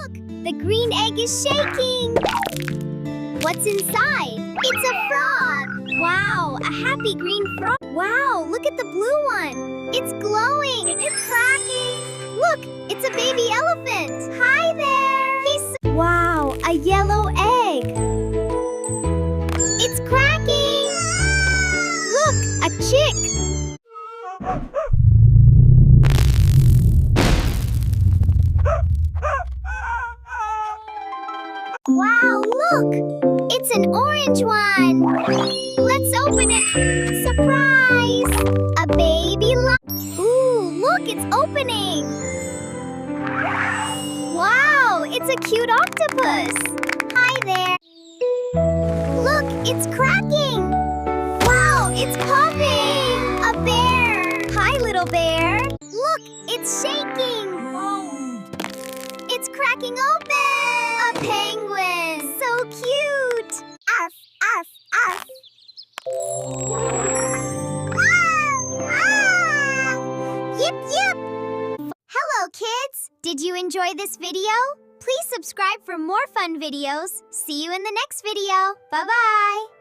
Look! The green egg is shaking! What's inside? It's a frog! Wow, a happy green frog! Wow, look at the blue one! It's glowing! It's cracking! Look, it's a baby elephant! Hi there! Wow, a yellow egg! It's cracking! Look, a chick! Wow, look! It's an orange one! Let's open it! Surprise! A baby lion! Ooh, look, it's opening! Wow, it's a cute octopus! Hi there! Look, it's cracking! Wow, it's popping! A bear! Hi, little bear! Look, it's shaking! It's cracking open! A penguin! So cute! Arf, arf, arf! Yip, yip! Hello, kids! Did you enjoy this video? Please subscribe for more fun videos. See you in the next video. Bye-bye!